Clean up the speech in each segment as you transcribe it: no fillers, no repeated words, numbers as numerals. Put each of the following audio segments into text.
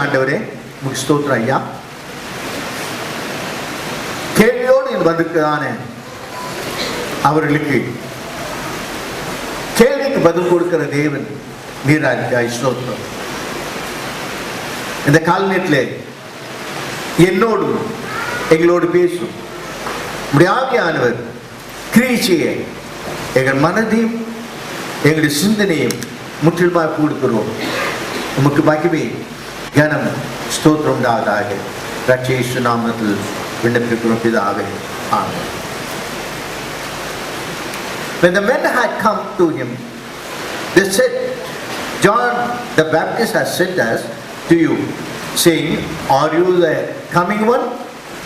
ஆண்டவரே உங்களுக்கு ஸ்தோத்திரம் ஐயா. கேள்வியோடு வந்திருக்கிறதான அவர்களுக்கு கேள்விக்கு பதில் கொடுக்கிற தேவன் நீராஜா ஸ்தோத்திரம். இந்த காலநேரத்தில் என்னோடும் எங்களோடு பேசும் உம்முடைய ஆவியானவர் கிரியை எங்கள் மனதையும் எங்களுடைய சிந்தனையும் முற்றிலுமாக கொடுக்கிறோம். உமக்கு மகிமை கனம் ஸ்தோத்திரம் உண்டாவதாக. இரட்சகர் இயேசு நாமத்தில் விண்ணப்பிக்கிறோம் பிதாவே, ஆமென். When the men had come to him, they said, John the Baptist has sent us to you, saying, are you the coming one,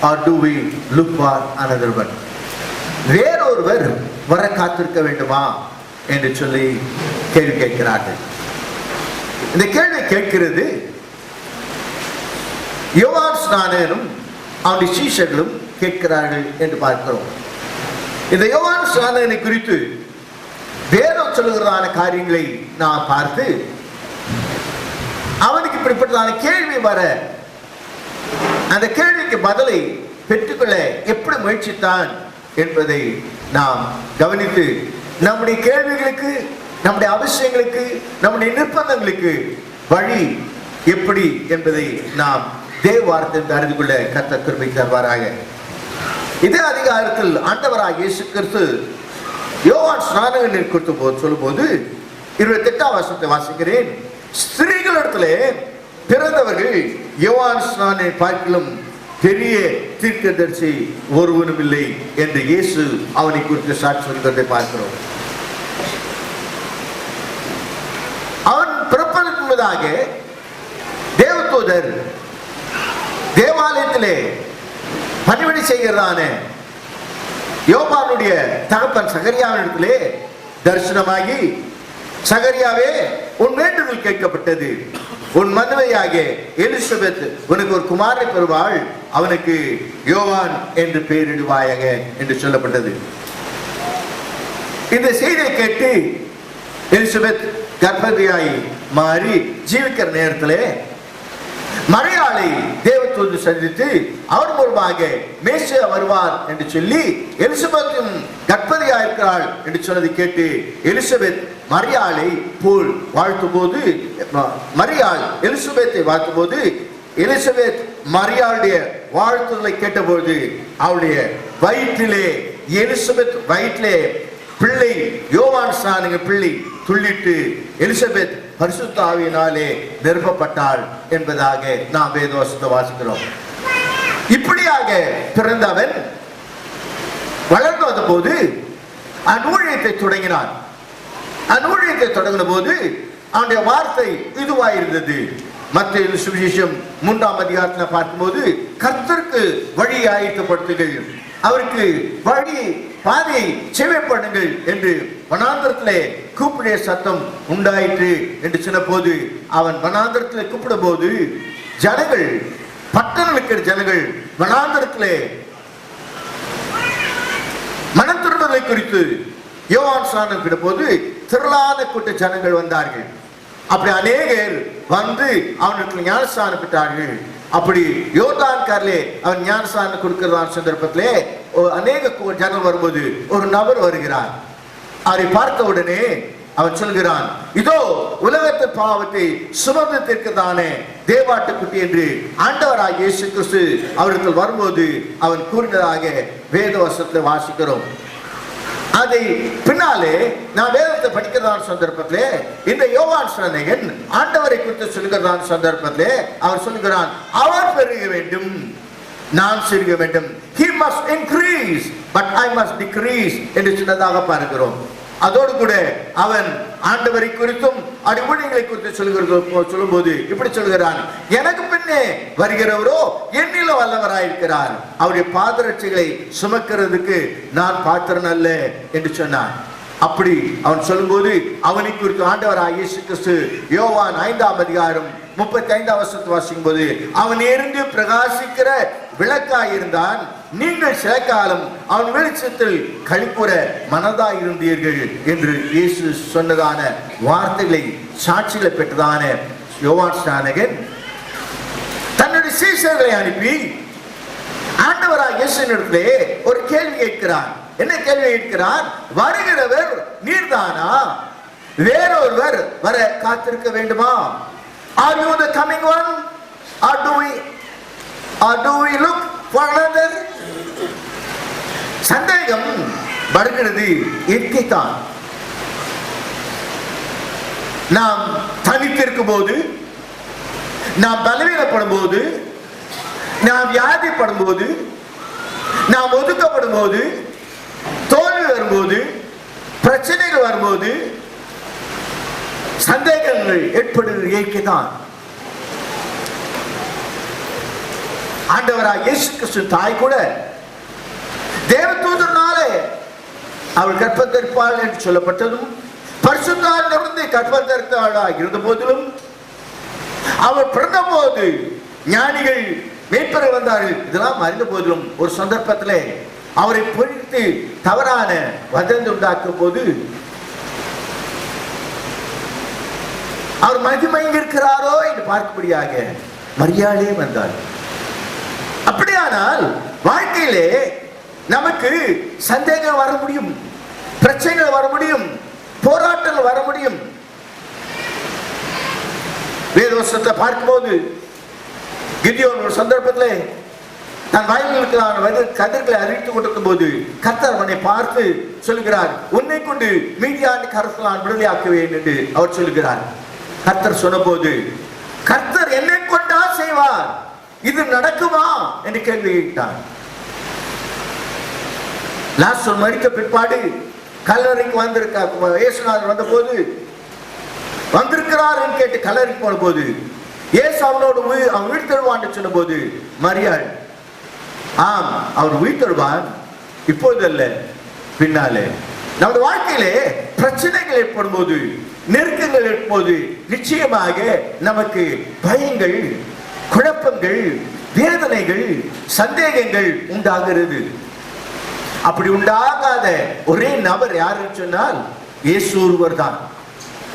or do we look for another one? வேறொருவர் வர காத்திருக்க வேண்டுமா என்று சொல்லி கேள்வி கேட்கிறார்கள். இந்த கேள்வி கேட்கிறது யோவான் ஸ்நானகனும் அவனுடைய சீஷர்களும் கேட்கிறார்கள் என்று பார்க்கிறோம். இந்த யோவான் ஸ்நானகனை குறித்து வேதம் சொல்லுகிறதான காரியங்களை நான் பார்த்து அவனுக்கு இப்படிப்பட்டதான கேள்வி வர அந்த கேள்விக்கு பதிலை பெற்றுக்கொள்ள எப்படி முயற்சித்தான் என்பதை நாம் கவனித்து நம்முடைய கேள்விகளுக்கு, நம்முடைய அவசியங்களுக்கு, நம்முடைய நிர்பந்தங்களுக்கு வழி எப்படி என்பதை நாம் தேவ வார்த்தையில் அறிந்து கொள்ள கர்த்தர் கிருபை தருவாராக. இதே அதிகாரத்தில் ஆண்டவராகிய இயேசு கிறிஸ்து யோவான் ஸ்நானகனை குறித்து சொல்லும்போது 28ஆம் வசனத்தை வாசிக்கிறேன். ஸ்திரீகளிடத்திலே பிறந்தவர்கள் யோவான் ஸ்நானனை பார்க்கிலும் பெரிய தீர்க்கதரிசி ஒருவனும் இல்லை என்று இயேசு அவனை குறித்து சாட்சி சொல்கிறதை பார்க்கிறோம். அவன் பிறப்பதற்கு முன்னதாக தேவதூதர் தேவாலயத்திலே பணிவிடை செய்கிறதான யோவானுடைய தகப்பன் சகரியாவிடத்திலே தரிசனமாகி, சகரியாவே உன் வேண்டுதல் கேட்கப்பட்டது, உன் மனைவியாக எலிசபெத் உனக்கு ஒரு குமாரனை பெறுவாள், அவனுக்கு யோவான் என்று பெயரிடுவாயாக என்று சொல்லப்பட்டது. இந்த செய்தியை கேட்டு எலிசபெத் கர்ப்பவதியாய் மாறி ஜீவிக்கிற நேரத்திலே மரியாளை தேவதூதர் சந்தித்து அவர் மூலமாக மேசியா வருவார் என்று சொல்லி எலிசபெத்தும் கர்ப்பவதியாய் இருக்கிறாள் என்று சொன்னதை கேட்டு எலிசபெத் மரியாளை போல் வாழ்த்தும் போது, மரியாள் எலிசபெத்தை வாழ்த்தும் போது, எலிசபெத் மரியாளுடைய வாழ்த்துதலை கேட்டபோது அவளுடைய வயிற்றிலே, எலிசபெத் வயிற்றிலே பிள்ளை யோவான் ஸ்நானகன் பிள்ளை துள்ளிட்டு எலிசபெத் பரிசுத்த ஆவியினாலே நிரப்பப்பட்டாள் என்பதாக நாம் வேதவசனத்தை வாசிக்கிறோம். இப்படியாக பிறந்தவன் வளர்ந்து வந்த போது அந்நூழியத்தை தொடங்கினான். அந்நூழியத்தை தொடங்கின போது அவனுடைய வார்த்தை இதுவாயிருந்தது. மத்தேயு சுவிசேஷம் 3ஆம் அதிகாரத்தில் பார்க்கும்போது கர்த்தருக்கு வழி ஆயத்தப்படுத்துங்கள், அவருக்கு வழி பாதையை செவைப்படுங்கள் என்று வனாந்தரத்திலே கூப்பிடைய சத்தம் உண்டாயிற்று என்று சொன்ன போது, அவன் வனாந்தரத்திலே கூப்பிடும் போது ஜனங்கள், பட்டணங்களுக்கு ஜனங்கள் வனாந்தரத்திலே மனம் திரும்புவதை குறித்து யோவான் ஸ்நானம் விட போது திரளான கூட்ட ஜனங்கள் வந்தார்கள். அப்படி அநேகர் வந்து அவனுக்கு ஞானஸ்நானம் பெற்றார்கள். அப்படி யோர்தான் காரிலே அவன் ஞானஸ்நானம் கொடுக்கிறதான சந்தர்ப்பத்திலே அநேக ஜனங்கள் வரும்போது ஒரு நபர் வருகிறார். அவரை பார்த்த உடனே அவன் சொல்கிறான், இதோ உலகத்து பாவத்தை சுமந்து தீர்க்கதானே தேவாட்டுக்குட்டி என்று ஆண்டவராகிய இயேசு கிறிஸ்து அவருக்கு வரும்போது அவன் கூறினதாக வேதவசனத்தை வாசிக்கிறோம். அதை பின்னாலே நான் வேதத்தை படிக்கிறதான சந்தர்ப்பத்திலே இந்த யோவான் ஸ்நானகன் ஆண்டவரை குறித்து சொல்கிறதான சந்தர்ப்பத்திலே அவர் சொல்கிறான், அவர் பெருக வேண்டும், நான் சிறுக வேண்டும். He must increase but I must decrease என்று சொன்னதாக பார்க்கிறோம். அதோடு கூட அவன் ஆண்டவரை குறித்தும் அடிப்படைகளை குறித்து சொல்லும் போது இப்படி சொல்கிறான், எனக்கு பின்னே வருகிறவரோ என்னிலும் வல்லவராயிருக்கிறார், அவருடைய பாதரட்சைகளை சுமக்கிறதுக்கு நான் பாத்திரன் அல்ல என்று சொன்னான். அப்படி அவன் சொல்லும்போது அவனை குறித்து ஆண்டவராகிய இயேசு கிறிஸ்து யோவான் 5ஆம் அதிகாரம் 35ஆம் வசனத்தை வாசிக்கும் போது, அவன் எரிந்து பிரகாசிக்கிற விளக்காய் இருந்தான், நீங்கள் சில காலம் அவன் வெளிச்சத்தில் களிப்புற மனதாய் இருந்தீர்கள் என்று இயேசு சொன்னதான வார்த்தைகளை சாட்சிகளை பெற்றதான யோவான் ஸ்நானகன் தன்னுடைய சீஷர்களை அனுப்பி ஆண்டவராக இயேசுவினிடத்திலே ஒரு கேள்வி கேட்கிறார். என்ன கேள்வி கேட்கிறார்? வருகிறவர் நீர்தானா, வேறொருவர் வர காத்திருக்க வேண்டுமா? Are you the coming one or do we look for another? சந்தேகம் வருகிறது. இயற்கைதான். நாம் தனித்திருக்கும் போது, நாம் பலவீனப்படும் போது, நாம் வியாதிப்படும் போது, நாம் ஒதுக்கப்படும் போது, தோல்வி வரும்போது, பிரச்சனைகள் வரும்போது சந்தேகங்கள் ஏற்படுவது இயற்கைதான். ஆண்டவராக இயேசு கிறிஸ்து தாய் கூட தேவதூதனாலே அவள் கற்பந்தரிப்பாள் என்று சொல்லப்பட்டதும், பரிசுத்தாவிலிருந்து கற்பந்தரித்தாளாக இருந்த போதிலும், அவள் பிறந்த போது ஞானிகள் மேற்பெற வந்தார்கள். இதெல்லாம் அறிந்த போதிலும் ஒரு சந்தர்ப்பத்திலே அவரை பொழித்து தவறான வதந்தி உண்டாக்கும் போது அவர் மகிமைங்க இருக்கிறாரோ என்று பார்க்கும்படியாக மரியாளே வந்தார். அப்படியானால் வாழ்க்கையிலே நமக்கு சந்தேகம் வர முடியும், பிரச்சனைகள் வர முடியும், போராட்டங்கள் வர முடியும். வேதவசனத்தை பார்க்கும்போது கிதியோன் ஒரு சந்தர்ப்பத்திலே நான் வயல்களுக்கான கதிர்களை அறிவித்துக் கொண்டிருக்கும் போது கர்த்தர் அவனை பார்த்து சொல்லுகிறார், உன்னை கொண்டு மீதியான கருத்தில் நான் விடுதலையாக்குவேன் என்று அவர் சொல்லுகிறார். கர்த்தர் சொன்ன போது, கர்த்தர் என்னை கொண்டா செய்வார், இது நடக்குமா என்று கேள்வி கேட்டார். லாசர் மரித்த பிற்பாடு கல்லறைக்கு வந்திருக்க இயேசுநாதர் வந்த போது வந்திருக்கிறார் என்று கேட்டு கல்லறைக்கு போன போது இயேசு அவனோடு அவன் உயிர் தருவான் சொன்ன போது மரியாள், ஆம் அவர் உயிர் தருவான், இப்போது அல்ல பின்னாலே. நம்முடைய வாழ்க்கையிலே பிரச்சனைகள் ஏற்படும் போது, நெருக்கங்கள் ஏற்போது நிச்சயமாக நமக்கு பயங்கள், குழப்பங்கள், வேதனைகள், சந்தேகங்கள் உண்டாகிறது. அப்படி உண்டாகாத ஒரே நபர் யாருன்னு சொன்னால் இயேசு ஒருவர் தான்.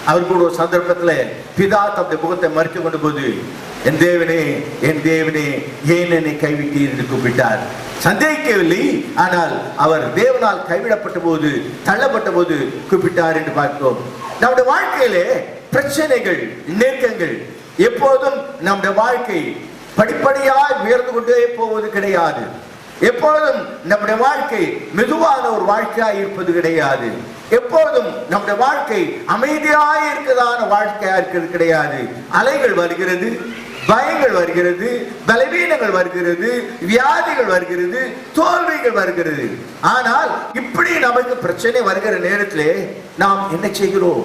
அவர் கூட ஒரு சந்தர்ப்பத்தில் பிதா தம்முடைய முகத்தை மறைத்து கொண்ட போது, என் தேவனே என் தேவனே ஏன் என்னை கைவிட்டீர் என்று கூப்பிட்டார். சந்தேகிக்கவில்லை, ஆனால் அவர் தேவனால் கைவிடப்பட்ட போது, தள்ளப்பட்ட போது கூப்பிட்டார் என்று பார்க்கிறோம். நம்முடைய வாழ்க்கையிலே பிரச்சனைகள், நெருக்கங்கள் எப்போதும் நம்முடைய வாழ்க்கை படிப்படியாய் உயர்ந்து கொண்டே போவது கிடையாது. எப்பொழுதும் நம்முடைய வாழ்க்கை மெதுவான ஒரு வாழ்க்கையாய் இருப்பது கிடையாது. எப்பொழுதும் நம்முடைய வாழ்க்கை அமைதியாய் இருக்கிறதான வாழ்க்கையா இருக்கிறது கிடையாது. அலைகள் வருகிறது, பயங்கள் வருகிறது, பலவீனங்கள் வருகிறது, வியாதிகள் வருகிறது, தோல்விகள் வருகிறது. ஆனால் இப்படி நமக்கு பிரச்சனை வருகிற நேரத்திலே நாம் என்ன செய்கிறோம்?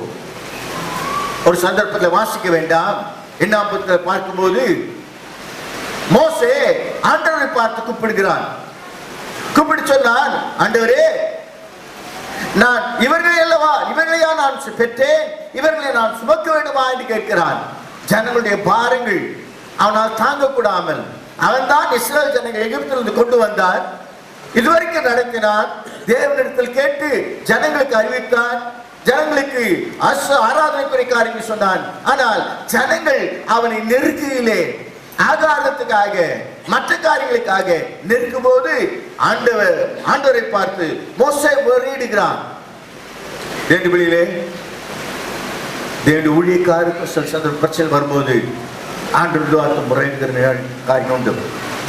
ஒரு சந்தர்ப்பத்தில் வாசிக்க வேண்டாம், என்ன பார்க்கும்போது மோசே ஆண்டவரை பார்த்து கூப்பிடுகிறான். கூப்பிட்டு சொன்னான், ஆண்டவரே, நான் இவர்களையா நான் பெற்றேன், இவர்களை நான் சுமக்க வேண்டுமா என்று கேட்கிறான். ஜனங்களுடைய பாரங்கள் அவனால் தாங்கக்கூடாமல் அவன் தான் இஸ்ரவேல் ஜனங்கள் எகிப்திலிருந்து கொண்டு வந்தான், இதுவரைக்கும் நடத்தினான், தேவனிடத்தில் கேட்டு ஜனங்களுக்கு அறிவித்தான், ஜனங்களுக்கு ஆராதனைக்குரிய காரியங்கள் சொன்னான். ஆனால் ஜனங்கள் அவனை நெருக்கியிலே ஆகாரத்துக்காக மற்ற காரியங்களுக்காக நெருக்கும் போது ஆண்டவரை பார்த்து மோசே முறையிடுகிறான். தேவனுடைய ஊழியக்காரருக்கு பிரச்சனை வரும்போது ஆண்டவர் முறையிடுகிற காரியம் உண்டு.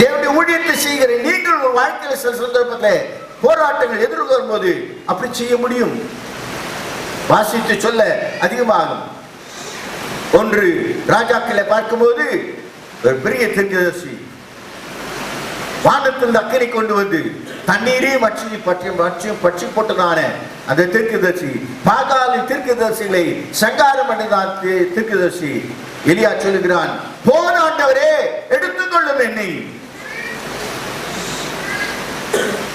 தேவனுடைய ஊழியத்தை செய்கிற நீங்கள் ஒரு வாழ்க்கையில் சில சந்தர்ப்பத்தில் போராட்டங்கள் எதிர்கொள்ளும் போது அப்படி செய்ய முடியும். வாசித்து சொல்ல அதிகமாகும். ஒன்று ராஜாக்களை பார்க்கும்போது ஒரு பெரிய தீர்க்கதரிசி வானத்தில் அக்கறை கொண்டு வந்து தண்ணீரையும் பற்றி போட்டதான அந்த தீர்க்கதரிசி, பாகாலின் தீர்க்கதரிசிகளை சங்காரம் பண்ணதான் தீர்க்கதரிசி எலியா சொல்லுகிறான், போன ஆண்டவரே எடுத்துக்கொள்ளும் என்னை.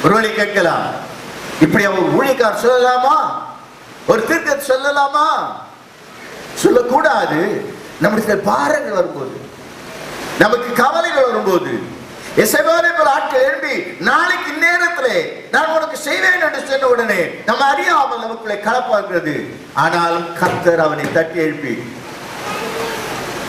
ஒருவரை கேட்கலாம், இப்படி அவர் ஊழியக்காரர் சொல்லலாமா? ஒரு தீர்க்கதரிசி சொல்லலாமா? சொல்லக்கூடாது. நம்முடைய பாரங்கள் வரும்போது, நமக்கு கவலைகள் வரும்போது, ஆட்கள் எழுப்பி நாளைக்கு நேரத்திலே நான் உனக்கு செய்வேன் என்று சொன்ன உடனே நம்ம அறியாமல் நமக்குள்ளே கலப்பாகிறது. ஆனாலும் கர்த்தர் அவனை தட்டி எழுப்பி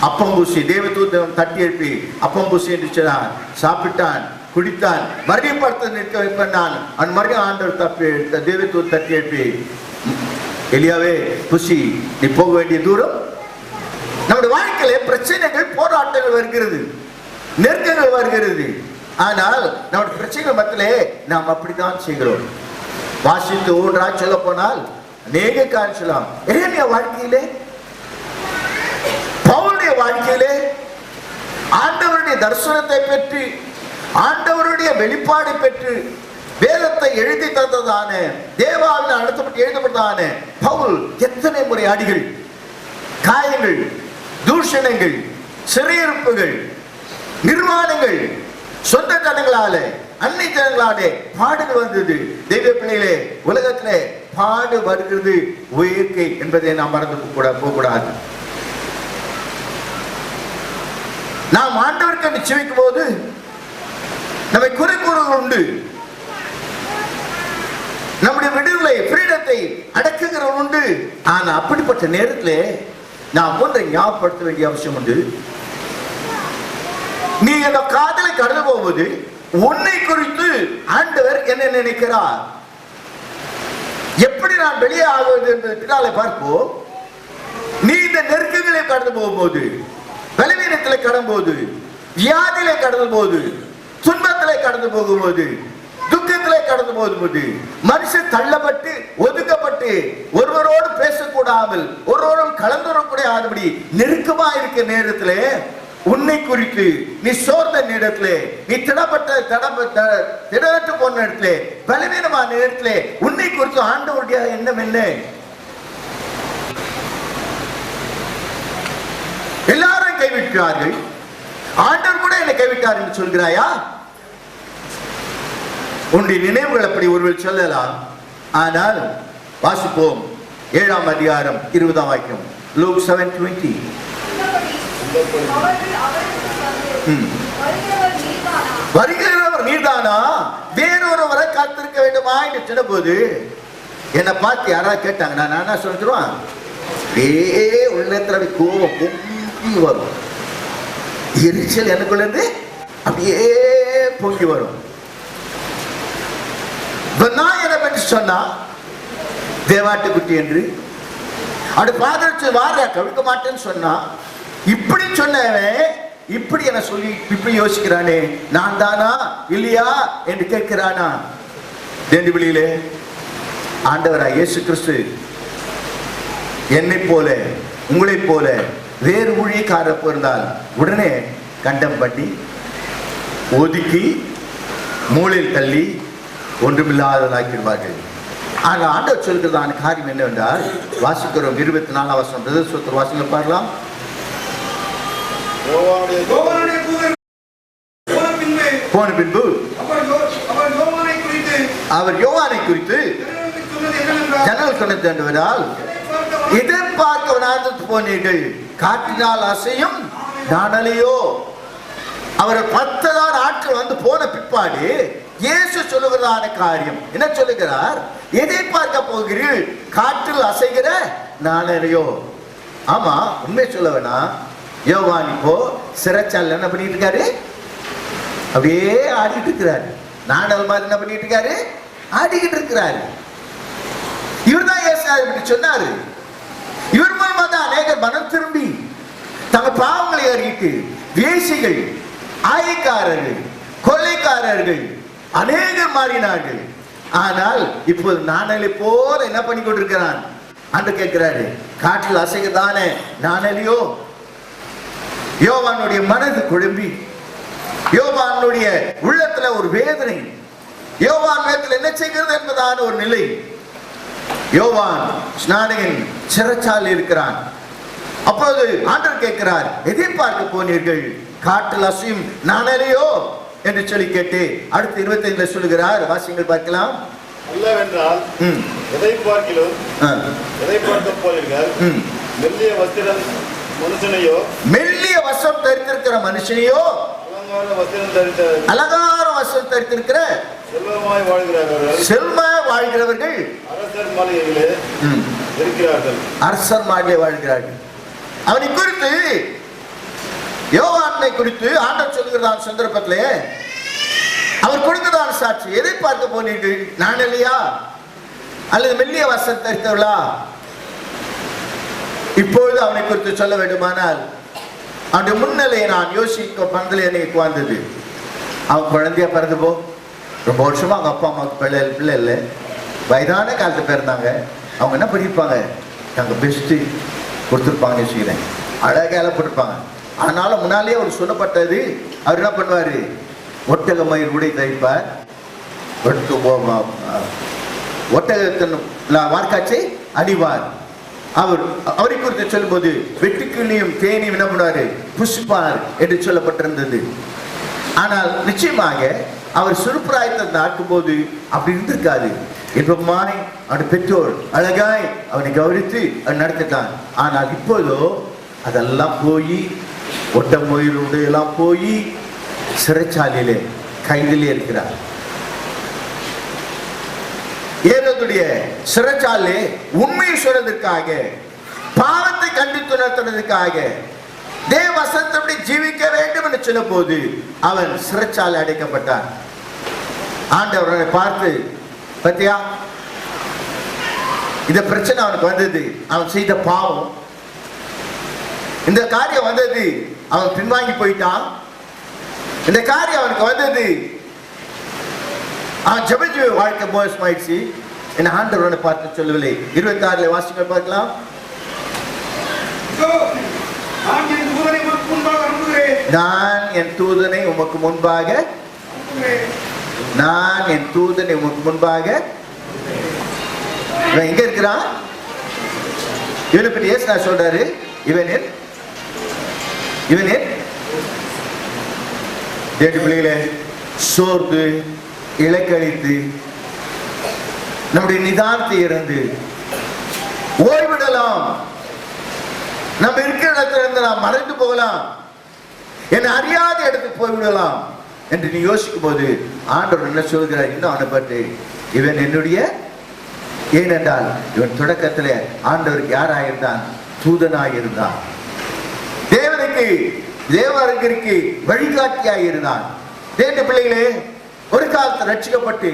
அப்பம் பூசி தேவதூதன் தட்டி எழுப்பி அப்பம் பூசி என்று சொன்னான். சாப்பிட்டான், குடித்தான், மறுபடியும் படுத்து நிற்க வைப்பான். அவன் மறுபடியும் ஆண்டவர் தப்பி தேவதூதன் தட்டி எழுப்பி, எலியாவே புசி, நீ போக வேண்டிய தூரம். நம்முடைய வாழ்க்கையில பிரச்சனைகள், போராட்டங்கள் வருகிறது, நெருக்கங்கள் வருகிறது. ஆனால் நம்முடைய பிரச்சனைகள் மத்தியிலே நாம் அப்படித்தான் செய்கிறோம். வாசித்து ஒன்றாய் சொல்ல போனால் அநேக காரியம் சொல்லலாம். எரேமியா வாழ்க்கையிலே, பவுலுடைய வாழ்க்கையிலே ஆண்டவருடைய தரிசனத்தை பெற்று, ஆண்டவருடைய வெளிப்பாடை பெற்று, வேதத்தை எழுதி தந்ததான, தேவாவில் நடத்தப்பட்டு எழுதப்பட்டதான பவுல் எத்தனை முறை அடிகள், காயங்கள், தூஷணங்கள், சிறையிருப்புகள், நிர்வாணங்கள், சொந்த ஜனங்களாலே, அன்னை ஜனங்களாலே பாடுகள் வந்தது. தெய்வ பிள்ளைகளே, உலகத்திலே பாடு வருகிறது இயற்கை என்பதை நாம் மறந்து போகக்கூடாது. நாம் ஆண்டவருக்கு நிச்சயிக்கும் போது நம்மை குறை கூறுகள் உண்டு. நம்முடைய விடுதலை, ஃப்ரீடத்தை அடக்குகிறவன் உண்டு. ஆனா அப்படிப்பட்ட நேரத்திலே நாம் ஒன்றை ஞாபகப்படுத்த வேண்டிய அவசியம் உண்டு. நீ இந்த காதலை கடந்து போகும்போது உன்னை குறித்து ஆண்டவர் என்ன நினைக்கிறார், எப்படி நான் வெளியே ஆகுவது என்பது பின்னாலே பார்ப்போம். நீ இந்த நெருக்கங்களை கடந்து போகும்போது, பலவீனத்திலே கடந்து போது, வியாதியிலே கடந்து போது, துன்பத்திலே கடந்து போகும்போது, துக்கத்திலே கடந்து போகும்போது, மனுஷன் தள்ளப்பட்டு ஒதுக்கப்பட்டு ஒருவரோடு பேசக்கூடாமல் ஒருவரும் கலந்துரக்கூடாதபடி நெருக்கமா இருக்க நேரத்திலே உன்னை குறித்து, நீ சோர்ந்த நேரத்திலே, நீ திடப்பட்டு போன நேரத்திலே, பலவீனமான நேரத்திலே உன்னை குறித்து ஆண்டவருடைய எண்ணம் என்ன? எல்லாரும் கைவிட்டார்கள், ஆண்டவர் கூட என்னை கைவிட்டார் என்று சொல்கிறாயா? உன்னுடைய நினைவுகள் அப்படி ஒருவர் சொல்லலாம். ஆனால் வாசிப்போம் 7ஆம் அதிகாரம் 20ஆம் வாக்கியம். லூக் 7:20. வருகிறவர் நீதானா, வேறொருவரை காத்திருக்க வேண்டுமா என்று சொன்னபோது என்னை பார்த்து யாராவது கேட்டாங்க, நான் என்ன சொல்லிடுவான், உள்ளத்துல கோபம் பொங்கி வரும், எரிச்சல் எனக்குள்ள இருந்து அப்படியே பொங்கி வரும். நான் என்ன பற்றி சொன்னா தேவாட்டுக்குட்டி என்று அப்படி பாதரிச்சு வார கவிழ்க்க மாட்டேன்னு சொன்னா, இப்படி சொன்னவன் இப்படி என்ன சொல்லி இப்படி யோசிக்கிறானே, நான் தானா இல்லையா என்று கேட்கிறானா? தேண்டி வெளியிலே ஆண்டவராய் இயேசு கிறிஸ்து என்னை போல உங்களை போல வேறு ஊழியக்காரர் இருந்தால் உடனே கண்டம் பண்ணி ஒதுக்கி மூளையில் தள்ளி ஒன்றுமில்லாததாக்கிடுவார்கள். ஆனால் ஆண்டவர் சொல்கிறதான காரியம் என்னவென்றால், வாசிக்கிறோம் 24ஆம் வசனம். வாசிங்க பார்க்கலாம். போன பின்பு அவர் யோவானை குறித்து ஜனங்கள் சொன்னது என்னவென்றால், எதிர்பார்க்க போனீர்கள், காற்றினால் அசையும் நாணலையோ. அவர் 10 நாட்கள் வந்து போன பிற்பாடு இயேசு சொல்லுகிறதான காரியம் என்ன சொல்லுகிறார்? எதிர்பார்க்க போகிறீர்கள், காற்றில் அசைகிற நாணலையோ. ஆமா, உண்மை சொல்ல வேணா, யோவான் இப்போ சிறைச்சாலை என்ன பண்ணிட்டு இருக்காரு? அப்படியே ஆடிட்டு இருக்கிறாரு. நாடல் மாதிரி என்ன பண்ணிட்டு இருக்காரு? ஆடிக்கிட்டு இருக்கிறாரு. இவர் தான் ஏசாயா சொன்னாரு. இவர் மூலமா தான் அநேகர் மனம் திரும்பி தங்கள் பாவங்களை அறிவித்து, வேசிகள், ஆயக்காரர்கள், கொள்ளைக்காரர்கள் அநேகர் மாறினார்கள். ஆனால் இப்போது நாணலை போல என்ன பண்ணி கொண்டிருக்கிறான் என்று கேட்கிறாரு. காற்றில் அசைக்கதானே நாணலியோ. யோவானுடைய மனது குழம்பி, யோவானுடைய உள்ளத்துல ஒரு வேதனை, யோவான் வேதத்தில் என்ன செய்கிறது என்பதான ஒரு நிலை. யோவான் ஸ்நானகன் சிறைச்சாலையில் இருக்கிறான். அப்போது ஆண்டவர் கேட்கிறார், எதிர்பார்க்க போனீர்கள், காற்றில் அசையும் நாணலையோ என்று சொல்லி கேட்டு அடுத்து 25 சொல்லுகிறார். வாசிங்கள் பார்க்கலாம். அல்லவென்றால் எதை பார்க்கிலும் எதை பார்க்க போனீர்கள், மெல்லிய வஸ்திரம் மனுஷனையோ, மெல்லிய வஸ்திரம் தரித்திருக்கிற மனுஷனையோ, அலங்கார வஸ்திரம் தரித்திருக்கிற செல்வமாய் வாழ்கிறவர்கள் அரசர் மாளிகையிலே இருக்கிறார்கள். அரசர் மாளிகை வாழ்கிறார்கள். அவனை குறித்து யோவானை குறித்து ஆண்டவர் சொல்லுகிறதான சந்தர்ப்பத்திலே அவர் கொடுக்கிறதான சாட்சி, எதை பார்க்க போனீர்கள்? நான் இல்லையா அல்லது மெல்லிய வஸ்திரம் தரித்தவளா? இப்பொழுது அவனை குறித்து சொல்ல வேண்டுமானால் அவனுடைய முன்னிலையை நான் யோசிக்க பந்தல எனக்கு வந்தது. அவன் குழந்தையா பிறந்து போ, ரொம்ப வருஷமா அவங்க அப்பா அம்மாவுக்கு பிள்ளை இல்லை, வயதான காலத்து பிறந்தாங்க. அவங்க என்ன பண்ணியிருப்பாங்க? நாங்கள் பெஸ்ட்டு கொடுத்துருப்பாங்கன்னு வச்சுக்கிறேன், அழகால போட்டிருப்பாங்க. அதனால முன்னாலேயே அவர் சொல்லப்பட்டது. அவர் என்ன பண்ணுவார்? ஒட்டக மயிர் உடை தைப்பார், ஒட்டகத்தின் வார்க்காட்சை அணிவார். அவரை குறித்து சொல்லும்போது வெட்டுக்கிளியும் தேனியும் என்ன பண்ணுவாரு? புஷ்பார் என்று சொல்லப்பட்டிருந்தது. ஆனால் நிச்சயமாக அவர் சுறுப்பிராயத்தை நடக்கும் போது அப்படி இருந்திருக்காது. இன்பமாய் அவனுடைய பெற்றோர் அழகாய் அவனை கவனித்து அவன் நடத்திட்டான். ஆனால் இப்போதோ அதெல்லாம் போய் ஒட்ட மொயிலுடைய எல்லாம் போய் சிறைச்சாலையிலே கைதிலே இருக்கிறார். ஏரோதுடைய சிறைச்சாலை உண்மையை சொல்றதற்காக, பாவத்தை கண்டித்து நடத்துறதுக்காக, தேவ வசனத்தை ஜீவிக்க வேண்டும் என்று சொல்ல போது அவன் சிறைச்சாலை அடைக்கப்பட்டான். ஆண்டவரை பார்த்து, பத்தியா இந்த பிரச்சனை அவனுக்கு வந்தது, அவன் செய்த பாவம், இந்த காரியம் வந்தது, அவன் பின்வாங்கி போயிட்டான். இந்த காரியம் அவனுக்கு வந்தது, அவன் ஜெப வாழ்க்கை மோசமாயிடுச்சு. என்ன ஆண்டவரை பார்த்து சொல்லவில்லை. 26 வாசிக்க பார்க்கலாம். நான் என் தூதனை உமக்கு முன்பாக, நான் என் தூதனை உமக்கு முன்பாக. இவன் எங்க இருக்கிறான்? இவனை பற்றி ஏசு நான் சொல்றாரு, இவன் தேடி பிள்ளைகளே சோர்ந்து இலக்கழித்து நம்முடைய நிதானத்தை இறந்து ஓய்விடலாம். நம்ம இருக்கிற இடத்துல இருந்து நாம் மறைந்து போகலாம், என்னை அறியாத இடத்துக்கு போய்விடலாம் என்று நீ யோசிக்கும் போது ஆண்டவர் என்ன சொல்கிறார்? இன்னும் அவனை பற்றி, இவன் என்னுடைய, ஏனென்றால் இவன் தொடக்கத்தில் ஆண்டவருக்கு யாராயிருந்தான்? தூதனாயிருந்தான். தேவனுக்கு தேவருக்கு வழிகாட்டியாக இருந்தான். தேவ பிள்ளைகளே, ஒரு காலத்தில் ரட்சிக்கப்பட்டு,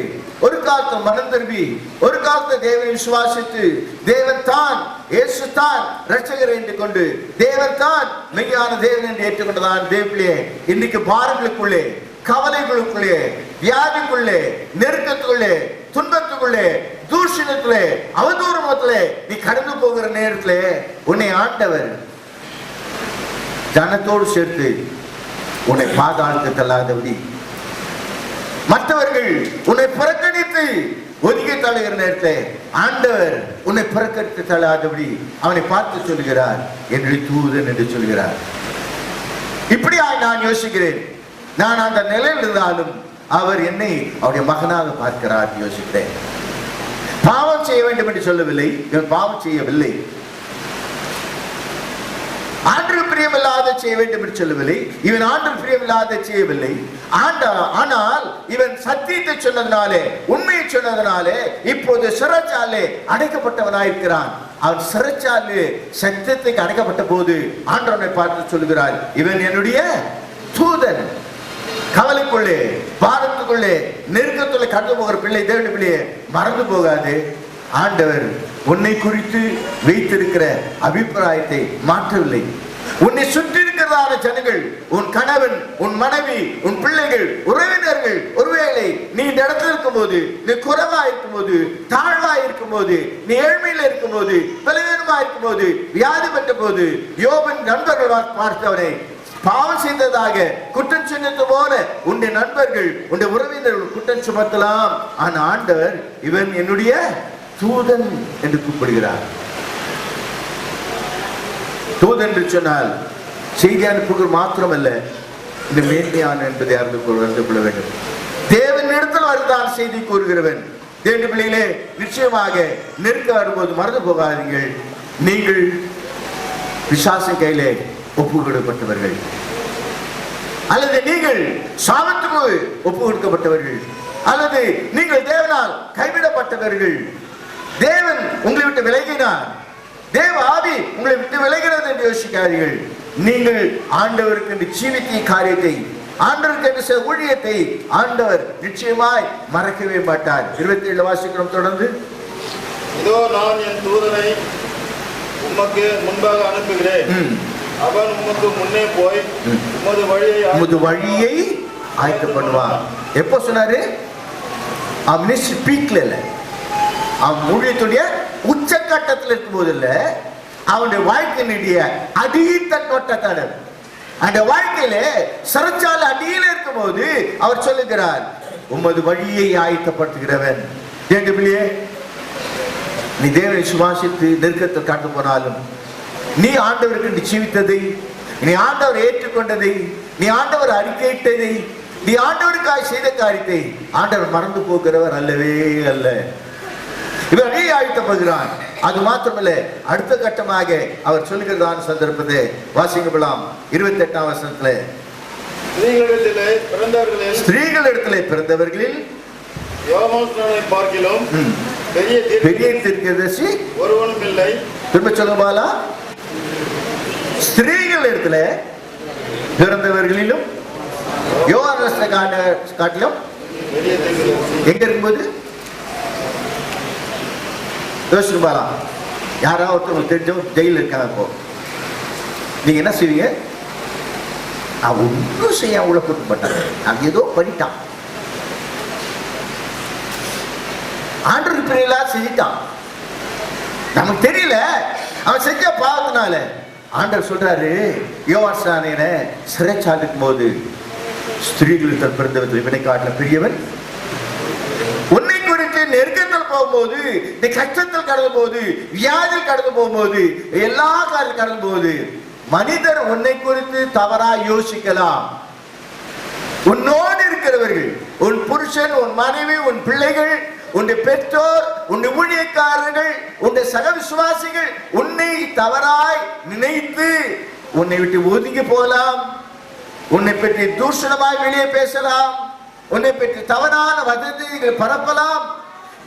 ஒரு காலத்தில் மனம் திரும்பி, ஒரு காலத்தில் தேவனை விசுவாசித்து, தேவன் தான், இயேசு தான் ரட்சகர் என்று கொண்டு, தேவன் தான் மெய்யான தேவன் என்று ஏற்றுக்கொண்டதான் தேவப்பிள்ளையே, இன்னைக்கு பாரங்களுக்குள்ளே, கவலைகளுக்குள்ளே, வியாதிக்குள்ளே, நெருக்கத்துக்குள்ளே, துன்பத்துக்குள்ளே, தூஷணத்திலே, அவதூறத்திலே நீ கடந்து போகிற நேரத்திலே உன்னை ஆண்டவர் ஜனத்தோடு சேர்த்து உன்னை பாதாளத்து தள்ளாதபடி, மற்றவர்கள் உன்னை புறக்கணித்து ஒதுக்கி தள்ளுகிற நேரத்தில் ஆண்டவர் உன்னை புறக்கணித்து தள்ளாதபடி அவனை பார்த்து சொல்கிறார், என்னுடைய தூதன் என்று சொல்கிறார். இப்படியாய் நான் யோசிக்கிறேன். நான் அந்த நிலையில் இருந்தாலும் அவர் என்னை அவருடைய மகனாக பார்க்கிறார் யோசிக்கிறேன். பாவம் செய்ய வேண்டும் என்று சொல்லவில்லை, இவன் பாவம் செய்யவில்லை. ஆண்டு பிரியமில்லாத செய்ய வேண்டும் என்று சொல்லவில்லை, இவன் ஆண்டு பிரியமில்லாத செய்யவில்லை. ஆனால் இவன் சத்தியத்தை சொன்னதுனாலே, உண்மையை சொன்னதுனாலே இப்போது சிறைச்சாலை அடைக்கப்பட்டவனாயிருக்கிறான். அவன் சிறைச்சாலை சத்தியத்துக்கு அடைக்கப்பட்ட போது ஆண்டவனை பார்த்து சொல்லுகிறார், இவன் என்னுடைய தூதன். கவலைக்குள்ளே, பாரத்துக்குள்ளே, நெருக்கத்துள்ள கடந்து போகிற பிள்ளை, தேவனுடைய பிள்ளையே மறந்து போகாது. ஆண்டவர் உன்னை குறித்து வைத்திருக்கிற அபிப்பிராயத்தை மாற்றவில்லை. உன்னை சுற்றி இருக்கிறதான ஜனங்கள், உன் கணவன், உன் மனைவி, உன் பிள்ளைகள், உறவினர்கள், ஒருவேளை நீ இந்த இடத்துல இருக்கும் போது, நீ குறைவா இருக்கும் போது, தாழ்வா இருக்கும் போது, நீ ஏழ்மையில இருக்கும் போது, பலவீனமா இருக்கும் போது, வியாதி பெற்ற போது, யோபின் நண்பர்கள் பார்த்தவனை பாவம் செய்ததாக குற்றம் சொன்னது போல உன்னுடைய நண்பர்கள், உன்னுடைய உறவினர்கள் குற்றம் சுமத்தலாம். ஆனா ஆண்டவர் இவன் என்னுடைய தூதன் என்று கூப்பிடுகிறார். தூதன் என்று சொன்னால் செய்தி அனுப்புகிற மாத்திரமல்ல, இந்த மேன்மையான என்பதை அறிந்து கொள்ள வேண்டும். தேவனிடத்தில் வருதான் செய்தி கூறுகிறவன். தேவனுடைய பிள்ளைகளே, நிச்சயமாக நெருக்க வரும்போது மறந்து போகாதீர்கள், நீங்கள் பிசாசின் கையிலே ஒப்பு கொடுக்கப்பட்டவர்கள், அல்லது நீங்கள் சாபத்துக்கு ஒப்பு கொடுக்கப்பட்டவர்கள், அல்லது நீங்கள் தேவனால் கைவிடப்பட்டவர்கள். தேவன் உங்களை விட்டு விலகினார், தேவ ஆவி உங்களை விட்டு விலகிறது என்று யோசிக்காதீர்கள். நீங்கள் ஆண்டவருக்கு என்று ஜீவித்த காரியத்தை, ஆண்டவருக்கு என்று செய்த ஊழியத்தை ஆண்டவர் நிச்சயமாய் மறக்கவே மாட்டார். 27 வாசிக்கிறோம் தொடர்ந்து. இதோ நான் என் தூதனை உமக்கு முன்பாக அனுப்புகிறேன். அவன் உமக்கு முன்னே போய் உமது வழியை ஆயத்த பண்ணுவான். எப்போ சொன்னாரு? அவன் ஸ்பீக்ல இல்ல, அவன் ஊழியத்துடைய உச்சக்கட்டத்தில் இருக்கும் போது இல்ல, அவனுடைய வாழ்க்கையினுடைய அடித்தட்டோட்டத்தடர், அந்த வாழ்க்கையில சிறைச்சால அடியில் இருக்கும் போது அவர் சொல்லுகிறார், உமது வழியை ஆயத்தப்படுத்துகிறவன். பிள்ளையே, நீ தேவனை சுவாசித்து நெருக்கத்தில் காட்டு போனாலும், நீ ஆண்டவருக்கு ஜீவித்ததை, நீ ஆண்டவர் ஏற்றுக்கொண்டதை, நீ ஆண்டவர் அறிக்கையிட்டதை, நீ ஆண்டவருக்காக செய்த காரியத்தை ஆண்டவர் மறந்து போகிறவர் அல்லவே அல்ல. இவர் நீ ஆயத்தப்படுகிறான். அது மாத்திரமல்ல, அடுத்த கட்டமாக அவர் சொல்லுகிறதான சந்தர்ப்பத்தை வாசிக்கலாம். 28ஆம் வசனத்துல, ஸ்திரீகளிடத்திலே பிறந்தவர்களில் யோவானை பார்க்கிலும் பெரிய தீர்க்கதரிசி ஒருவனும் இல்லை. திரும்ப சொல்லுமாலா, ஸ்திரீகள் இடத்துல பிறந்தவர்களிலும் யோவானை காட்டிலும் எங்க இருக்கும்போது யோசிச்சுபாரா, யாராவது ஒருத்தவங்க தெரிஞ்சவங்க ஜெயில இருக்காங்க. இப்போ நீங்க என்ன செய்வீங்க? அவன் ஒன்றும் செய்ய உள்ள கூட்டு போட்டாங்க, அவன் ஏதோ பண்ணிட்டான், ஆண்டவருக்கு பிரியலா செஞ்சிட்டான், நமக்கு தெரியல, அவன் செஞ்ச பாவத்தினால. ஆண்டவர் சொல்றாரு, யோவான் சிறைச்சாலைக்கும் போது ஸ்திரீகளுக்கு பிறந்தவர்கள் இவனை காட்டில பெரியவன். உன்னை குறித்து நெருக்கத்தில் போகும்போது, நீ கஷ்டத்தில் கடந்த போது, வியாதியில் கடந்து போகும்போது, எல்லா காரியம் கடந்து போது, மனிதர் உன்னை குறித்து தவறா யோசிக்கலாம். உன்னோடு இருக்கிறவர்கள், உன் புருஷன், உன் மனைவி, உன் பிள்ளைகள், உன்னுடைய பெற்றோர், உன்னுடைய ஊழியக்காரர்கள், உன்னுடைய சக விசுவாசிகள் உன்னை தவறாய் நினைத்து உன்னை விட்டு ஒதுங்கி போகலாம், உன்னை பற்றி தூஷணமாய் வெளியே பேசலாம், உன்னை பற்றி தவறான வதந்திகள் பரப்பலாம்,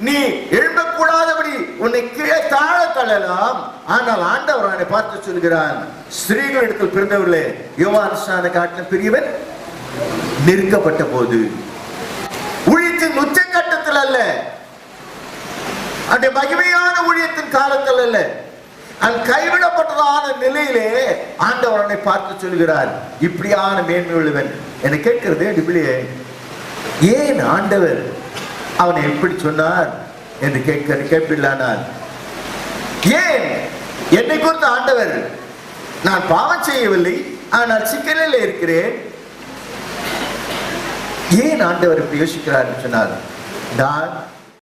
நீ எழும்பக்கூடாதபடி உன்னை கீழே தாழ தள்ளலாம். ஆனால் ஆண்டவர் அவனை பார்த்து சொல்கிறான், ஸ்திரீகளிடத்தில் பிறந்தவர்களே, யோவான் காட்டின பெரியவன் நெருக்கப்பட்ட போது, ஊழியத்தின் உச்சக்கட்டத்தில் அல்ல, அந்த மகிமையான ஊழியத்தின் காலத்தில் அல்ல, அந்த கைவிடப்பட்டதான நிலையிலே ஆண்டவர் அவனை பார்த்து சொல்கிறார், இப்படியான மேன்மை உள்ளவன். என்னை கேட்கிறது பிள்ளையே, ஏன் ஆண்டவர் அவனை எப்படி சொன்னார் என்று கேட்பில்லானால், ஏன் என்னை குறித்து ஆண்டவர், நான் பாவம் செய்யவில்லை, ஆனால் சிக்கலில் இருக்கிறேன், ஏன் ஆண்டவர் இப்படி யோசிக்கிறார் சொன்னார்? நான்